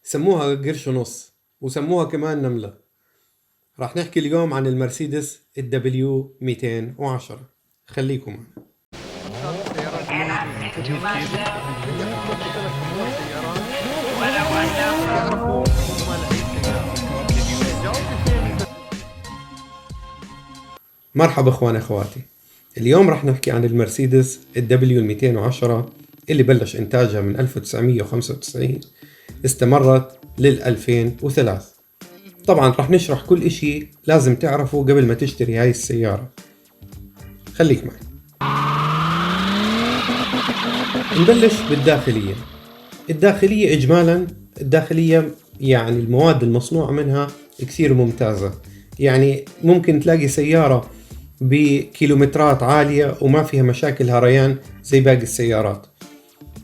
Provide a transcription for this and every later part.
سموها قرش ونص وسموها كمان نملة. راح نحكي اليوم عن المرسيدس الدبليو 210. خليكم معنا. مرحبا اخوان اخواتي. اليوم راح نحكي عن المرسيدس الدبليو 210 اللي بلش انتاجها من 1995 استمرت لل 2003. طبعا راح نشرح كل اشي لازم تعرفه قبل ما تشتري هاي السيارة. خليك معي. نبلش بالداخلية. الداخلية إجمالا يعني المواد المصنوعة منها كثير ممتازة. يعني ممكن تلاقي سيارة بكيلومترات عالية وما فيها مشاكل هريان زي باقي السيارات،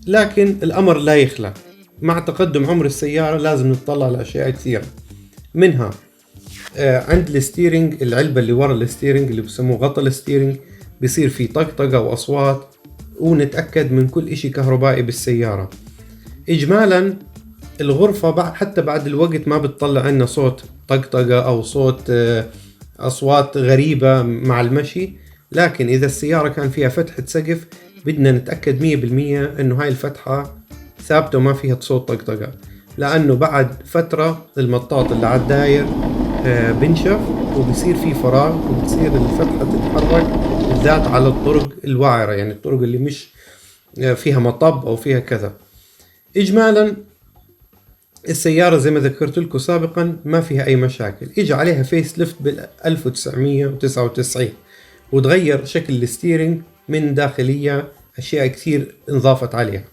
لكن الأمر لا يخلى مع تقدم عمر السيارة لازم نتطلع لأشياء كثيرة. منها عند الستيرنج، العلبة اللي ورا الستيرنج اللي بسموه غطا الستيرنج بيصير فيه طقطقة وأصوات، ونتأكد من كل إشي كهربائي بالسيارة. إجمالا الغرفة حتى بعد الوقت ما بتطلع عنا صوت طقطقة أو صوت أصوات غريبة مع المشي، لكن إذا السيارة كان فيها فتحة سقف بدنا نتأكد 100% إنه هاي الفتحة ثابتة وما فيها صوت طقطقة، لأنه بعد فترة المطاط اللي على الداير بنشف وبصير فيه فراغ وبتصير الفتحة تتحرك، بالذات على الطرق الوعرة، يعني الطرق اللي مش فيها مطب أو فيها كذا. إجمالا السيارة زي ما ذكرت لكم سابقا ما فيها أي مشاكل. إجا عليها فيس ليفت بال 1999 وتغير شكل الستيرنج من داخلية، أشياء كثير انضافت عليها.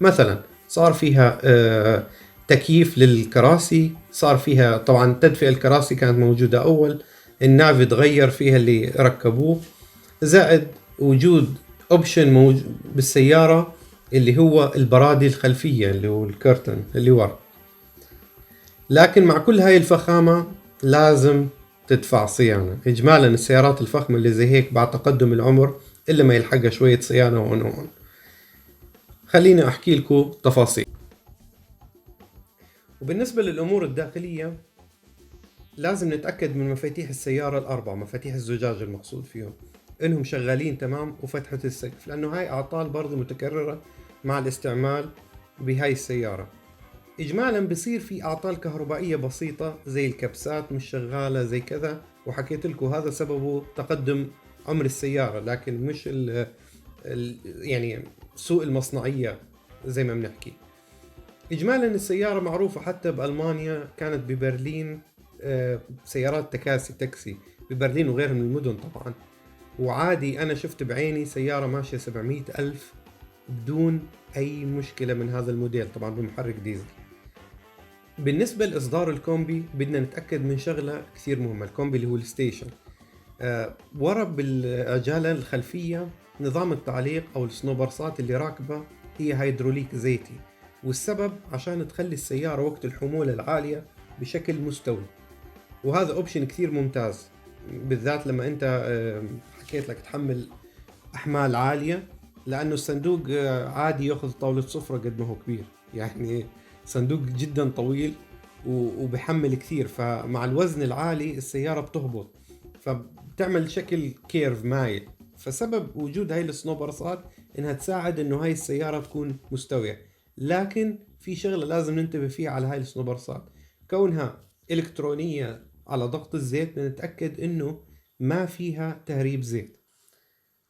مثلا صار فيها تكييف للكراسي، صار فيها طبعا تدفئة الكراسي كانت موجودة أول، النافي تغير فيها اللي ركبوه، زائد وجود اوبشن بالسيارة اللي هو البرادي الخلفية اللي هو الكرتن اللي ورا. لكن مع كل هاي الفخامة لازم تدفع صيانة. إجمالا السيارات الفخمة اللي زي هيك بعد تقدم العمر إلا ما يلحقها شوية صيانة وهون. خليني أحكي لكم تفاصيل. وبالنسبة للأمور الداخلية لازم نتأكد من مفاتيح السيارة الأربع، مفاتيح الزجاج المقصود فيهم، إنهم شغالين تمام وفتحة السقف، لأنه هاي أعطال برضو متكررة مع الاستعمال بهاي السيارة. إجمالا بصير في أعطال كهربائية بسيطة زي الكبسات مش شغالة زي كذا، وحكيت لكم هذا سببه تقدم عمر السيارة، لكن مش يعني سوء المصنعية زي ما بنحكي. إجمالا السيارة معروفة حتى بألمانيا، كانت ببرلين سيارات تاكسي ببرلين وغيرها من المدن طبعا، وعادي أنا شفت بعيني سيارة ماشية 700 ألف بدون أي مشكلة من هذا الموديل، طبعا بمحرك ديزل. بالنسبة لإصدار الكومبي بدنا نتأكد من شغلة كثير مهمة. الكومبي اللي هو الستيشن ورا بالعجالة الخلفية نظام التعليق أو السنوبرسات اللي راكبة هي هيدروليك زيتي، والسبب عشان تخلي السيارة وقت الحمولة العالية بشكل مستوي، وهذا اوبشن كثير ممتاز بالذات لما انت حكيت لك تحمل احمال عالية، لانه الصندوق عادي ياخذ طاولة سفرة قد ما هو كبير، يعني صندوق جدا طويل وبحمل كثير، فمع الوزن العالي السيارة بتهبط فبتعمل شكل كيرف مايل، فسبب وجود هاي السنوبرسات انها تساعد انه هاي السيارة تكون مستوية. لكن في شغلة لازم ننتبه فيها على هاي السنوبرسات، كونها إلكترونية على ضغط الزيت نتأكد انه ما فيها تهريب زيت.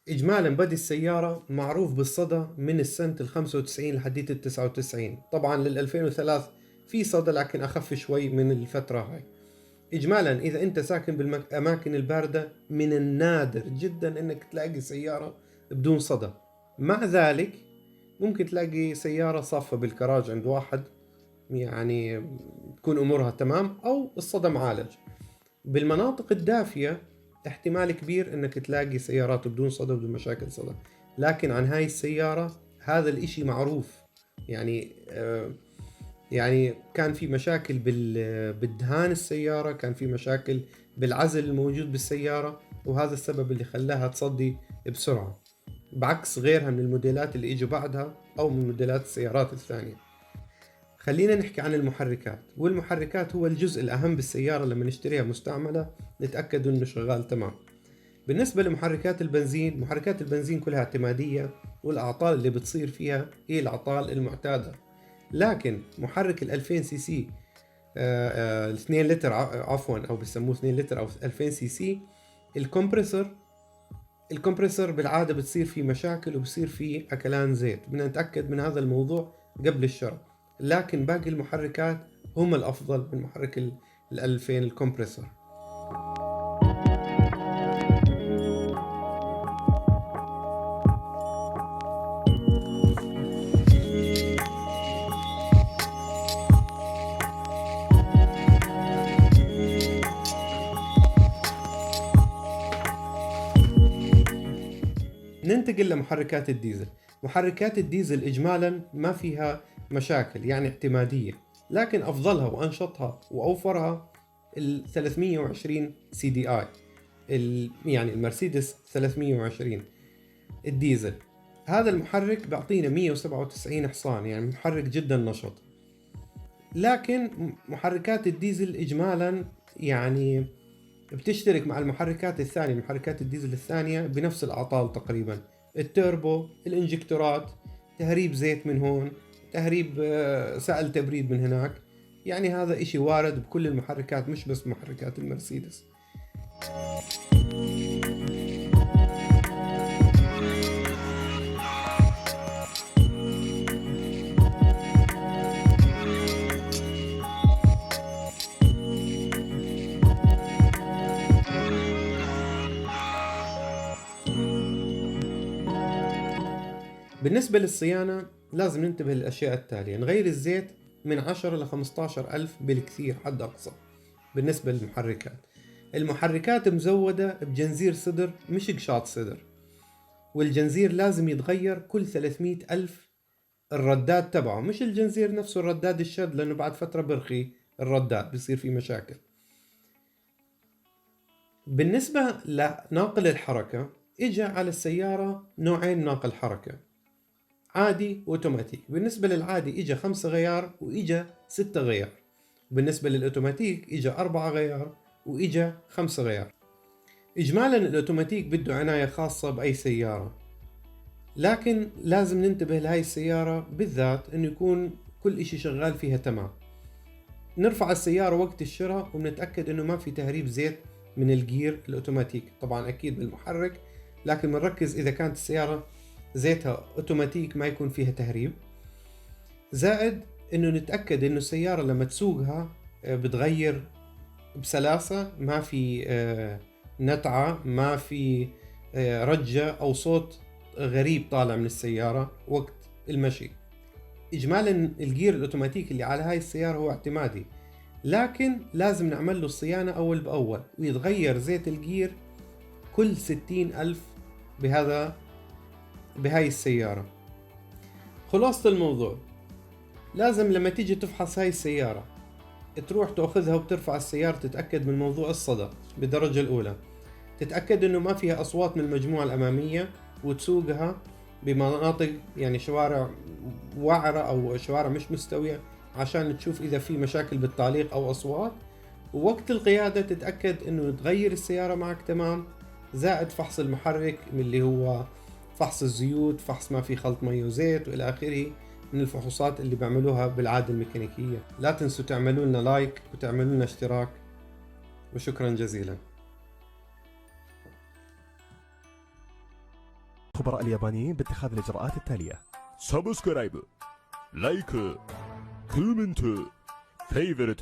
إجمالا بدي السيارة معروف بالصدى من السنة 95 لحديت 99، طبعا لل 2003 في صدى لكن أخف شوي من الفترة هاي. إجمالا إذا أنت ساكن بالأماكن الباردة من النادر جدا أنك تلاقي سيارة بدون صدى، مع ذلك ممكن تلاقي سيارة صافة بالكراج عند واحد يعني تكون أمورها تمام أو الصدى معالج. بالمناطق الدافية احتمال كبير انك تلاقي سيارات بدون صدى بدون مشاكل صدى، لكن عن هاي السيارة هذا الاشي معروف. يعني كان في مشاكل بالدهان السيارة، كان في مشاكل بالعزل الموجود بالسيارة، وهذا السبب اللي خلاها تصدي بسرعة بعكس غيرها من الموديلات اللي اجوا بعدها او من موديلات السيارات الثانية. خلينا نحكي عن المحركات، والمحركات هو الجزء الأهم بالسيارة. لما نشتريها مستعملة نتأكد إنه شغال تمام. بالنسبة لمحركات البنزين، محركات البنزين كلها اعتمادية، والأعطال اللي بتصير فيها هي الأعطال المعتادة. لكن محرك 2000 سي سي 2 لتر عفوا، أو بسموه 2 لتر أو 2000 سي سي، الكمبرسور بالعادة بتصير فيه مشاكل وبصير فيه أكلان زيت. بدنا نتأكد من هذا الموضوع قبل الشراء. لكن باقي المحركات هم الأفضل من محرك 2000 الكمبرسور. ننتقل لمحركات الديزل. محركات الديزل إجمالا ما فيها مشاكل، يعني اعتمادية، لكن أفضلها وأنشطها وأوفرها ال 320 سي دي آي، يعني المرسيدس 320 الديزل. هذا المحرك بيعطينا 197 حصان، يعني محرك جدا نشط. لكن محركات الديزل إجمالا يعني بتشترك مع المحركات الثانية، محركات الديزل الثانية بنفس الأعطال تقريبا. التوربو، الانجكتورات، تهريب زيت من هون، تهريب سائل تبريد من هناك. يعني هذا إشي وارد بكل المحركات، مش بس محركات المرسيدس. بالنسبة للصيانة لازم ننتبه للأشياء التالية: نغير الزيت من 10 ل 15 ألف بالكثير حد أقصى. بالنسبة للمحركات، المحركات مزودة بجنزير صدر مش قشاط صدر، والجنزير لازم يتغير كل 300 ألف. الرداد تبعه، مش الجنزير نفسه، الرداد الشد، لأنه بعد فترة برخي الرداد بيصير فيه مشاكل. بالنسبة لناقل الحركة، إجا على السيارة نوعين ناقل حركة: عادي واوتوماتيك. بالنسبة للعادي إجا 5 غيار وإجا 6 غيار. بالنسبة للأوتوماتيك إجا 4 غيار وإجا 5 غيار. إجمالا الأوتوماتيك بده عناية خاصة بأي سيارة، لكن لازم ننتبه لهاي السيارة بالذات إنه يكون كل إشي شغال فيها تمام. نرفع السيارة وقت الشراء ونتأكد إنه ما في تهريب زيت من الجير الأوتوماتيك، طبعا أكيد بالمحرك، لكن بنركز إذا كانت السيارة زيتها أوتوماتيك ما يكون فيها تهريب. زائد إنه نتأكد إنه السيارة لما تسوقها بتغير بسلاسة، ما في نتعة، ما في رجة أو صوت غريب طالع من السيارة وقت المشي. إجمالا الجير الأوتوماتيك اللي على هاي السيارة هو اعتمادي، لكن لازم نعمل له الصيانة أول بأول، ويتغير زيت الجير كل 60 ألف بهاي السيارة. خلاصة الموضوع، لازم لما تيجي تفحص هاي السيارة تروح تأخذها وبترفع السيارة، تتأكد من موضوع الصدى بالدرجة الأولى، تتأكد إنه ما فيها أصوات من المجموعة الأمامية، وتسوقها بمناطق يعني شوارع وعرة أو شوارع مش مستوية عشان تشوف إذا في مشاكل بالتعليق أو أصوات. ووقت القيادة تتأكد إنه تغير السيارة معك تمام. زائد فحص المحرك اللي هو فحص الزيوت، فحص ما في خلط مي وزيت وإلى آخره من الفحوصات اللي بيعملوها بالعادة الميكانيكية. لا تنسوا تعملوا لنا لايك وتعملوا لنا اشتراك، وشكرا جزيلا. خبراء اليابانيين باتخاذ الإجراءات التالية: سبسكرايب، لايك، كومنت، فيفورت.